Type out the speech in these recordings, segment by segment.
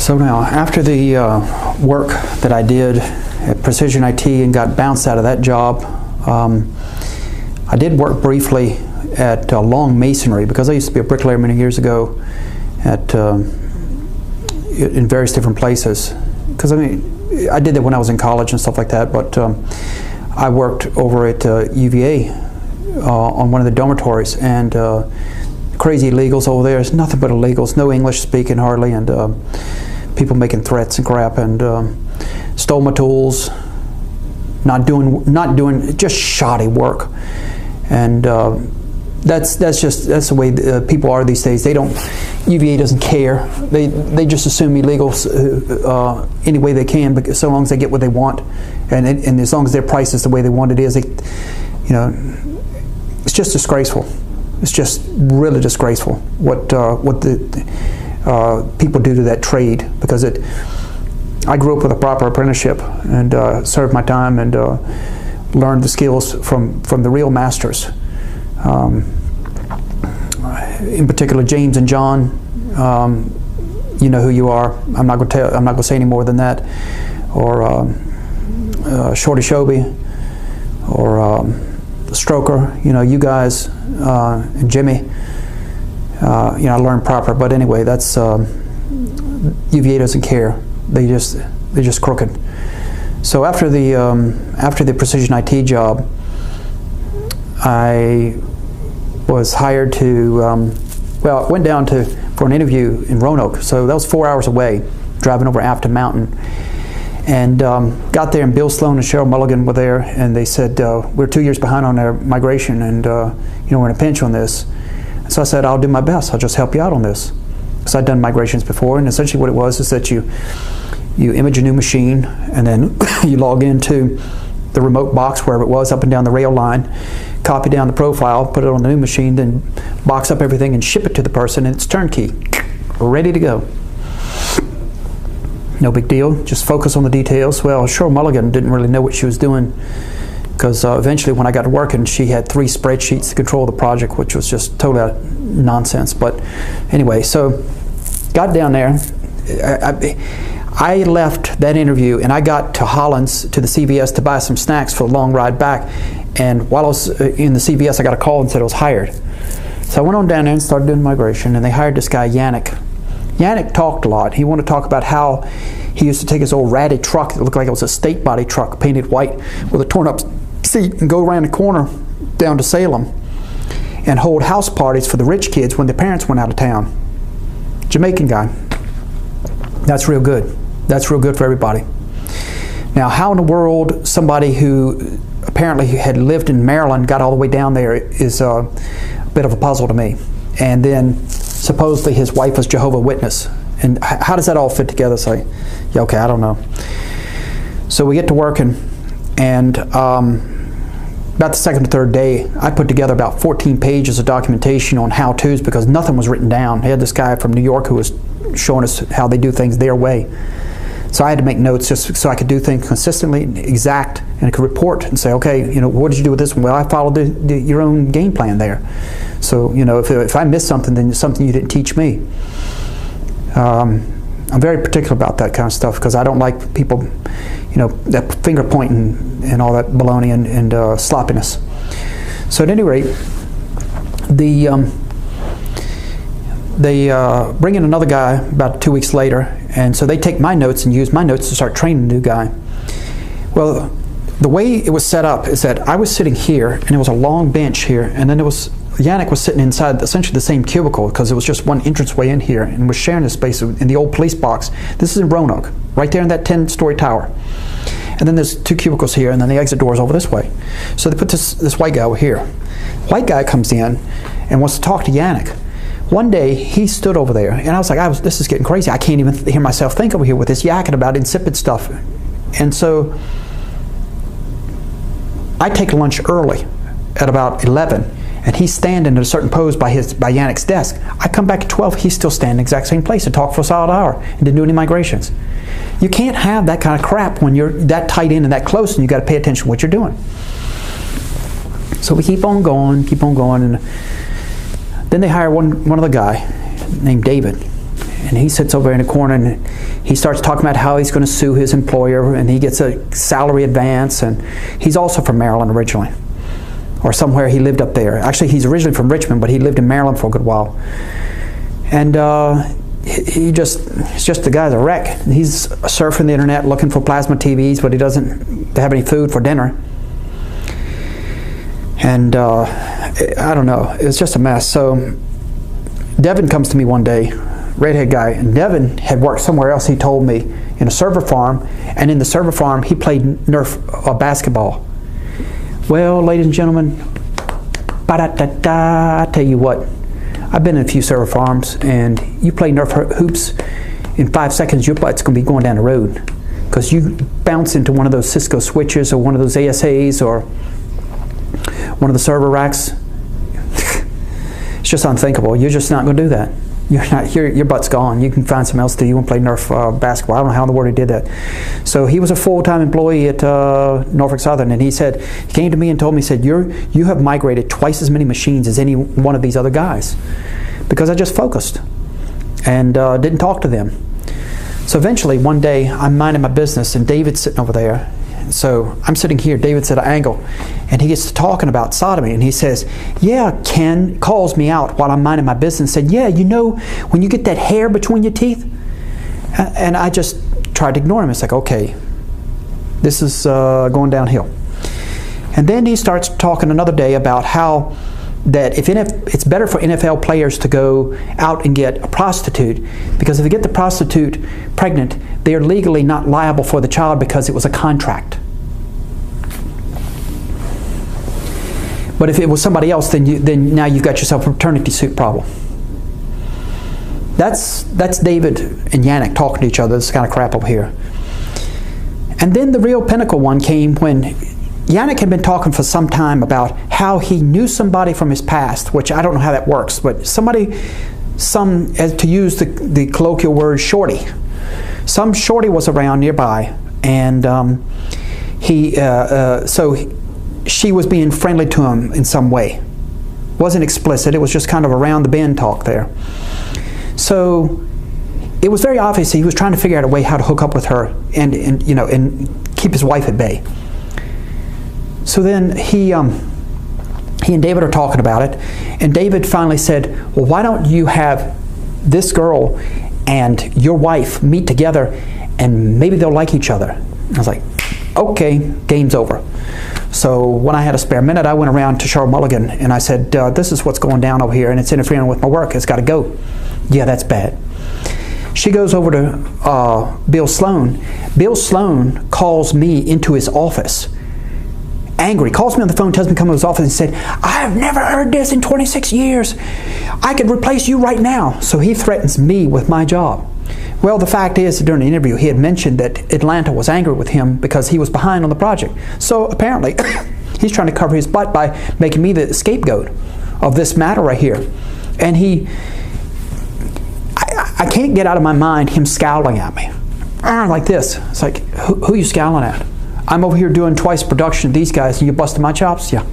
So now, after the work that I did at Precision IT and got bounced out of that job, I did work briefly at Long Masonry, because I used to be a bricklayer many years ago at in various different places. Because I mean, I did that when I was in college and stuff like that, but I worked over at UVA on one of the dormitories, and crazy illegals over there. It's nothing but illegals, no English speaking hardly, and people making threats and crap, and stole my tools, not doing just shoddy work, and that's the way people are these days. They don't. UVA doesn't care. They just assume illegals any way they can, because so long as they get what they want, and as long as their price is the way they want it is, it's just disgraceful. It's just really disgraceful what the people do to that trade, because I grew up with a proper apprenticeship and served my time and learned the skills from the real masters. In particular, James and John. You know who you are. I'm not going to say any more than that. Or Shorty Shoby, or Stroker. You know, you guys and Jimmy. I learned proper. But anyway, that's UVA doesn't care. They're just crooked. So after the Precision IT job, I was hired to, went down for an interview in Roanoke. So that was 4 hours away, driving over Afton Mountain. And got there, and Bill Sloan and Cheryl Mulligan were there, and they said, we're 2 years behind on our migration, and we're in a pinch on this. And so I said, I'll do my best. I'll just help you out on this. So I'd done migrations before, and essentially what it was is that you image a new machine, and then you log into the remote box, wherever it was, up and down the rail line, copy down the profile, put it on the new machine, then box up everything and ship it to the person, and it's turnkey, ready to go. No big deal, just focus on the details. Well, Cheryl Mulligan didn't really know what she was doing, because eventually when I got to working, she had 3 spreadsheets to control the project, which was just total nonsense. But anyway, so got down there. I left that interview, and I got to Hollins, to the CVS, to buy some snacks for the long ride back. And while I was in the CVS, I got a call and said I was hired. So I went on down there and started doing migration, and they hired this guy, Yannick. Yannick talked a lot. He wanted to talk about how he used to take his old ratty truck that looked like it was a state body truck, painted white, with a torn up seat, and go around the corner down to Salem and hold house parties for the rich kids when their parents went out of town. Jamaican guy. That's real good. That's real good for everybody. Now, how in the world somebody who apparently had lived in Maryland got all the way down there is a bit of a puzzle to me. And then supposedly his wife was Jehovah's Witness. And how does that all fit together? So, yeah, okay, I don't know. So we get to working, and about the second or third day, I put together about 14 pages of documentation on how-tos, because nothing was written down. I had this guy from New York who was showing us how they do things their way. So I had to make notes just so I could do things consistently, exact, and I could report and say, okay, what did you do with this one? Well, I followed your own game plan there. So, if I missed something, then it's something you didn't teach me. I'm very particular about that kind of stuff, because I don't like people, that finger pointing and all that baloney and sloppiness. So at any rate, they bring in another guy about 2 weeks later, and so they take my notes and use my notes to start training the new guy. Well, the way it was set up is that I was sitting here, and there was a long bench here, and then Yannick was sitting inside essentially the same cubicle, because it was just one entranceway in here, and was sharing this space in the old police box. This is in Roanoke, right there in that 10-story tower. And then there's 2 cubicles here, and then the exit door is over this way. So they put this white guy over here. White guy comes in and wants to talk to Yannick. One day, he stood over there, and I was like, this is getting crazy. I can't even hear myself think over here with this yakking about insipid stuff. And so I take lunch early at about 11, and he's standing in a certain pose by Yannick's desk. I come back at 12, he's still standing in the exact same place and talk for a solid hour and didn't do any migrations. You can't have that kind of crap when you're that tight in and that close, and you got to pay attention to what you're doing. So we keep on going, and then they hire one other guy named David, and he sits over in a corner, and he starts talking about how he's going to sue his employer, and he gets a salary advance, and he's also from Maryland originally, or somewhere. He lived up there. Actually, he's originally from Richmond, but he lived in Maryland for a good while. And he's just the guy's a wreck. He's surfing the internet looking for plasma TVs, but he doesn't have any food for dinner. And I don't know, it's just a mess. So Devin comes to me one day, redhead guy, and Devin had worked somewhere else, he told me, in a server farm, and in the server farm he played Nerf basketball. Well, ladies and gentlemen, I tell you what, I've been in a few server farms, and you play Nerf hoops, in 5 seconds your butt's going to be going down the road, because you bounce into one of those Cisco switches or one of those ASAs or one of the server racks. It's just unthinkable. You're just not going to do that. You're not, your butt's gone. You can find something else to do. You want to play Nerf basketball. I don't know how in the world he did that. So he was a full-time employee at Norfolk Southern, and he said, he came to me and told me, he said, you have migrated twice as many machines as any one of these other guys, because I just focused and didn't talk to them. So eventually one day I'm minding my business, and David's sitting over there. So I'm sitting here, David's at an angle, and he gets to talking about sodomy, and he says, yeah, Ken, calls me out while I'm minding my business, said, yeah, you know, when you get that hair between your teeth? And I just tried to ignore him. It's like, okay, this is going downhill. And then he starts talking another day about how that if it's better for NFL players to go out and get a prostitute, because if they get the prostitute pregnant, they are legally not liable for the child because it was a contract. But if it was somebody else, then now you've got yourself a paternity suit problem. That's David and Yannick talking to each other. This kind of crap over here. And then the real pinnacle one came when Yannick had been talking for some time about how he knew somebody from his past, which I don't know how that works, but somebody, to use the colloquial word, shorty. Some shorty was around nearby, and so she was being friendly to him in some way. Wasn't explicit, it was just kind of around the bend talk there. So it was very obvious he was trying to figure out a way how to hook up with her and keep his wife at bay. So then he and David are talking about it, and David finally said, well, why don't you have this girl and your wife meet together, and maybe they'll like each other. I was like, okay, game's over. So when I had a spare minute, I went around to Cheryl Mulligan, and I said, this is what's going down over here, and it's interfering with my work. It's got to go. Yeah, that's bad. She goes over to Bill Sloan. Bill Sloan calls me into his office, angry, calls me on the phone, tells me to come to his office, and said, I've never heard this in 26 years. I could replace you right now. So he threatens me with my job. Well, the fact is, during the interview, he had mentioned that Atlanta was angry with him because he was behind on the project. So apparently, he's trying to cover his butt by making me the scapegoat of this matter right here. And I can't get out of my mind him scowling at me. Like this. It's like, who are you scowling at? I'm over here doing twice production of these guys, and you busting my chops? Yeah.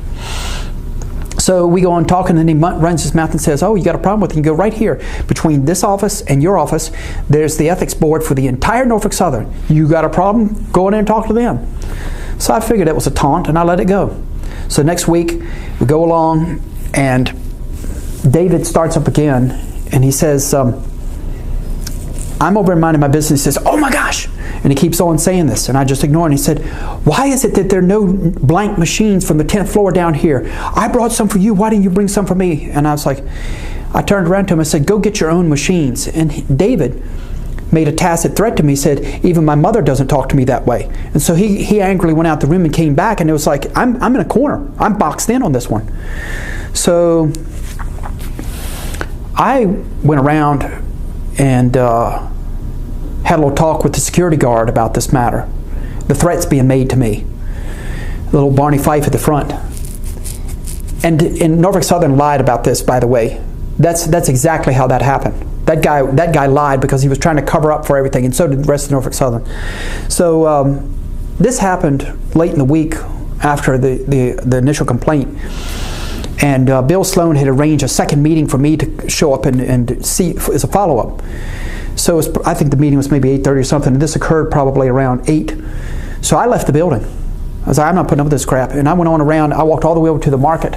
So we go on talking, and he runs his mouth and says, oh, you got a problem with it? You go right here. Between this office and your office, there's the ethics board for the entire Norfolk Southern. You got a problem? Go in there and talk to them. So I figured it was a taunt, and I let it go. So next week, we go along, and David starts up again, and he says, I'm over minding my business. He says, oh my gosh. And he keeps on saying this, and I just ignore it. And he said, why is it that there are no blank machines from the 10th floor down here? I brought some for you. Why didn't you bring some for me? And I was like, I turned around to him and said, go get your own machines. And David made a tacit threat to me. He said, even my mother doesn't talk to me that way. And so he angrily went out the room and came back, and it was like, I'm in a corner. I'm boxed in on this one. So I went around and had a little talk with the security guard about this matter. The threats being made to me. Little Barney Fife at the front. And Norfolk Southern lied about this, by the way. That's exactly how that happened. That guy lied because he was trying to cover up for everything, and so did the rest of Norfolk Southern. So this happened late in the week after the initial complaint. And Bill Sloan had arranged a second meeting for me to show up and see as a follow-up. So I think the meeting was maybe 8:30 or something, and this occurred probably around 8. So I left the building. I was like, I'm not putting up with this crap. And I went on around, I walked all the way over to the market,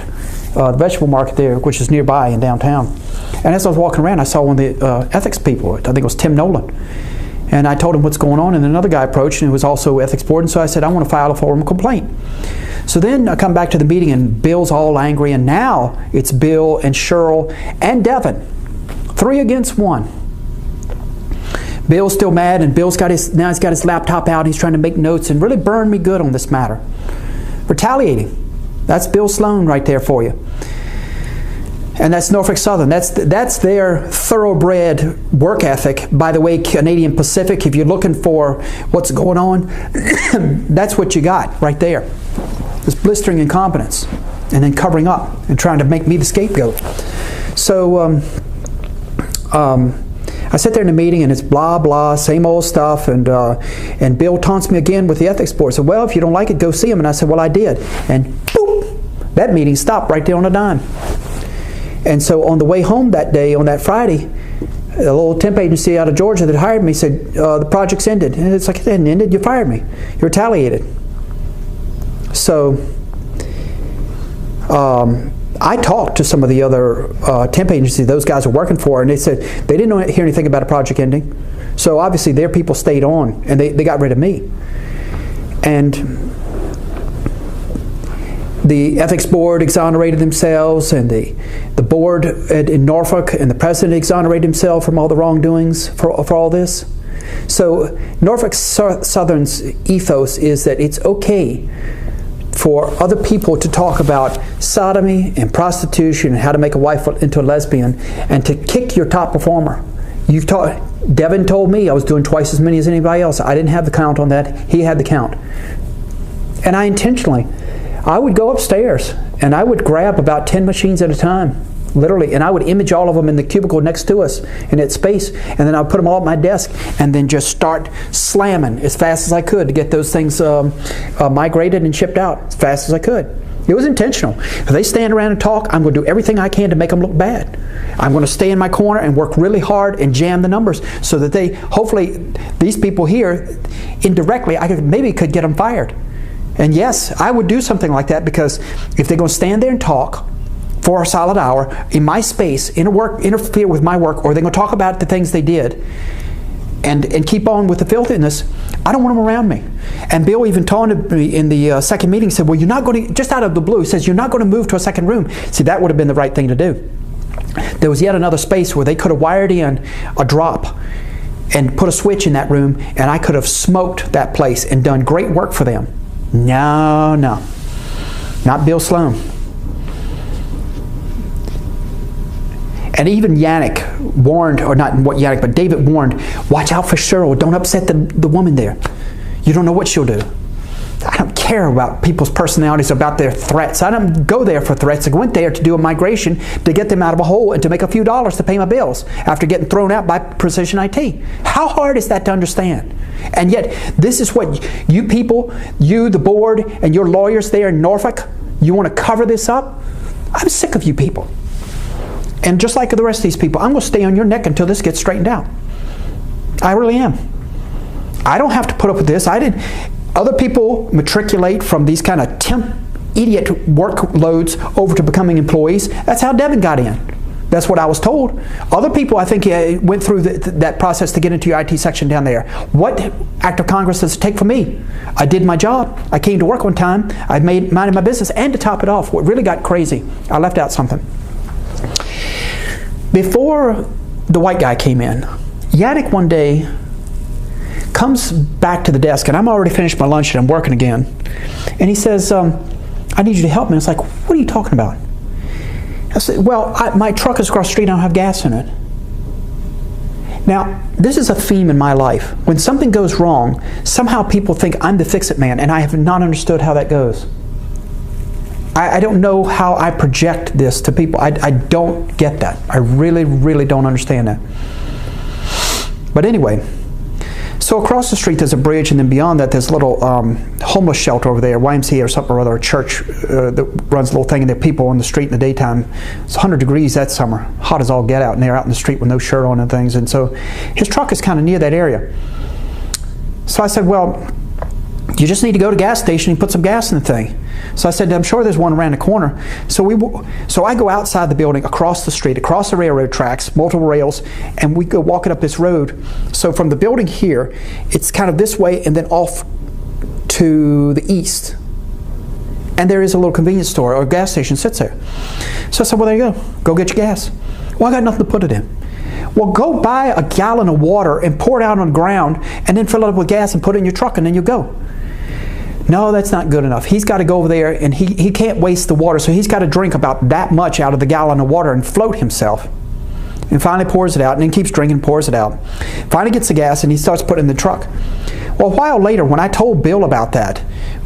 the vegetable market there, which is nearby in downtown. And as I was walking around, I saw one of the ethics people, I think it was Tim Nolan. And I told him what's going on, and then another guy approached, and it was also ethics board, and so I said, I want to file a formal complaint. So then I come back to the meeting, and Bill's all angry, and now it's Bill and Cheryl and Devin, 3 against 1. Bill's still mad, and Bill's got now he's got his laptop out, and he's trying to make notes and really burn me good on this matter. Retaliating. That's Bill Sloan right there for you. And that's Norfolk Southern. That's their thoroughbred work ethic. By the way, Canadian Pacific, if you're looking for what's going on, that's what you got right there. This blistering incompetence, and then covering up and trying to make me the scapegoat. So I sit there in the meeting, and it's blah blah, same old stuff, and Bill taunts me again with the ethics board. So, well, if you don't like it, go see him. And I said, well, I did, and boop, that meeting stopped right there on a dime. And so on the way home that day, on that Friday, a little temp agency out of Georgia that hired me said, the project's ended. And it's like, it hadn't ended, you fired me. You retaliated. So I talked to some of the other temp agencies those guys are working for, and they said they didn't hear anything about a project ending. So obviously their people stayed on, and they got rid of me. And the ethics board exonerated themselves, and the board in Norfolk and the president exonerated himself from all the wrongdoings for all this. So Norfolk Southern's ethos is that it's okay for other people to talk about sodomy and prostitution and how to make a wife into a lesbian, and to kick your top performer. Devin told me I was doing twice as many as anybody else. I didn't have the count on that. He had the count. And I would go upstairs and I would grab about 10 machines at a time, literally, and I would image all of them in the cubicle next to us in that space, and then I'd put them all at my desk and then just start slamming as fast as I could to get those things migrated and shipped out as fast as I could. It was intentional. If they stand around and talk, I'm going to do everything I can to make them look bad. I'm going to stay in my corner and work really hard and jam the numbers so that hopefully these people here, indirectly, maybe could get them fired. And yes, I would do something like that, because if they're going to stand there and talk for a solid hour in my space, interfere with my work, or they're going to talk about the things they did and keep on with the filthiness, I don't want them around me. And Bill even taunted me in the second meeting, said, well, you're not going to, just out of the blue, he says, you're not going to move to a second room. See, that would have been the right thing to do. There was yet another space where they could have wired in a drop and put a switch in that room, and I could have smoked that place and done great work for them. No, not Bill Sloan. And even Yannick warned, or not Yannick, but David warned, watch out for Cheryl, don't upset the woman there. You don't know what she'll do. I don't care about people's personalities, about their threats. I don't go there for threats. I went there to do a migration, to get them out of a hole and to make a few dollars to pay my bills after getting thrown out by Precision IT. How hard is that to understand? And yet, this is what you people, you, the board, and your lawyers there in Norfolk, you want to cover this up? I'm sick of you people. And just like the rest of these people, I'm going to stay on your neck until this gets straightened out. I really am. I don't have to put up with this. Other people matriculate from these kind of temp idiot workloads over to becoming employees. That's how Devin got in. That's what I was told. Other people, I think, went through that process to get into your IT section down there. What act of Congress does it take from me? I did my job. I came to work on time. I minded my business. And to top it off, what really got crazy, I left out something. Before the white guy came in, Yannick one day comes back to the desk, and I'm already finished my lunch and I'm working again. And he says, I need you to help me. I was like, what are you talking about? I said, well, my truck is across the street and I don't have gas in it. Now, this is a theme in my life. When something goes wrong, somehow people think I'm the fix-it man, and I have not understood how that goes. I don't know how I project this to people. I don't get that. I really, really don't understand that. But anyway, So across the street there's a bridge, and then beyond that there's a little homeless shelter over there, YMCA or something or other, a church that runs a little thing, and there are people on the street in the daytime. It's 100 degrees that summer, hot as all get out, and they're out in the street with no shirt on and things. And so his truck is kind of near that area. So I said, well, you just need to go to the gas station and put some gas in the thing. So I said, I'm sure there's one around the corner. So I go outside the building, across the street, across the railroad tracks, multiple rails, and we go walking up this road. So from the building here, it's kind of this way and then off to the east. And there is a little convenience store or gas station sits there. So I said, well, there you go. Go get your gas. Well, I got nothing to put it in. Well, go buy a gallon of water and pour it out on the ground and then fill it up with gas and put it in your truck, and then you go. No, that's not good enough. He's got to go over there, and he can't waste the water, so he's got to drink about that much out of the gallon of water and float himself. And finally pours it out, and then keeps drinking, pours it out. Finally gets the gas, and he starts putting it in the truck. Well, a while later, when I told Bill about that,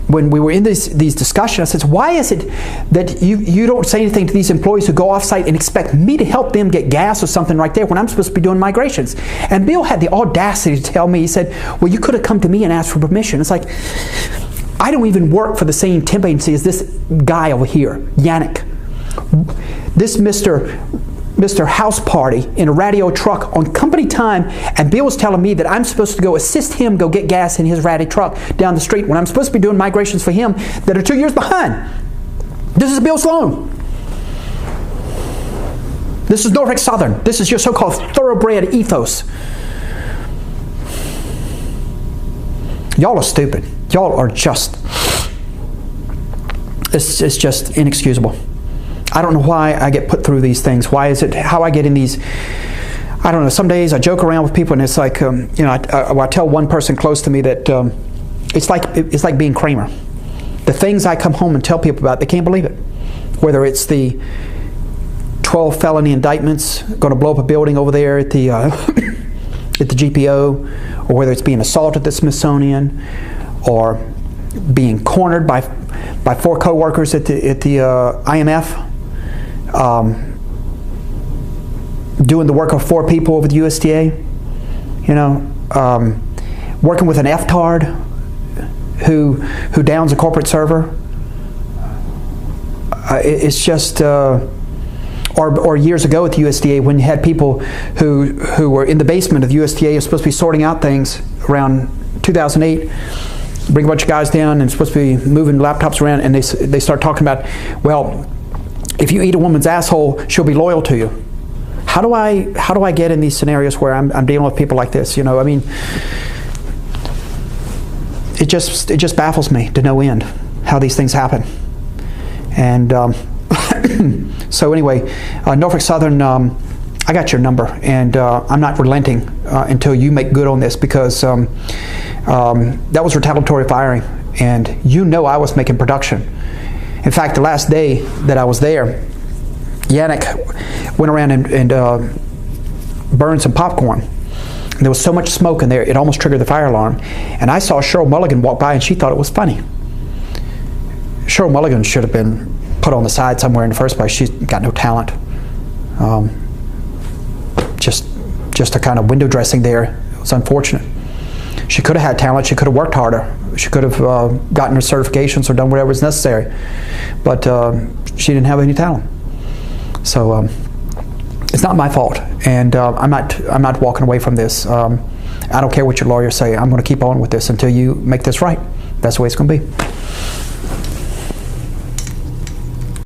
when we were in these discussions, I said, why is it that you don't say anything to these employees who go off-site and expect me to help them get gas or something right there when I'm supposed to be doing migrations? And Bill had the audacity to tell me, he said, well, you could have come to me and asked for permission. It's like, I don't even work for the same temp agency as this guy over here, Yannick. This Mr. House Party in a radio truck on company time, and Bill was telling me that I'm supposed to go assist him go get gas in his ratty truck down the street when I'm supposed to be doing migrations for him that are 2 years behind. This is Bill Sloan. This is Norfolk Southern. This is your so-called thoroughbred ethos. Y'all are stupid. Y'all are just, it's just inexcusable. I don't know why I get put through these things. Why is it, how I get in these, I don't know, some days I joke around with people and it's like, you know, I tell one person close to me that it's like being Kramer. The things I come home and tell people about, they can't believe it. Whether it's the 12 felony indictments going to blow up a building over there at the, at the GPO, or whether it's being assaulted at the Smithsonian, or being cornered by 4 co-workers at the IMF, doing the work of 4 people over the USDA, you know, working with an F-tard who downs a corporate server. It's just, or years ago at the USDA when you had people who were in the basement of the USDA, are supposed to be sorting out things around 2008. Bring a bunch of guys down and supposed to be moving laptops around, and they start talking about, well, if you eat a woman's asshole, she'll be loyal to you. How do I get in these scenarios where I'm dealing with people like this? You know, I mean, it just baffles me to no end how these things happen. And so anyway, Norfolk Southern, I got your number, and I'm not relenting until you make good on this, because that was retaliatory firing, and you know I was making production. In fact, the last day that I was there, Yannick went around and burned some popcorn. And there was so much smoke in there, it almost triggered the fire alarm. And I saw Cheryl Mulligan walk by, and she thought it was funny. Cheryl Mulligan should have been put on the side somewhere in the first place. She's got no talent. Just a kind of window dressing there. It was unfortunate. She could have had talent. She could have worked harder. She could have gotten her certifications or done whatever was necessary. But she didn't have any talent. So it's not my fault, and I'm not walking away from this. I don't care what your lawyers say. I'm going to keep on with this until you make this right. That's the way it's going to be.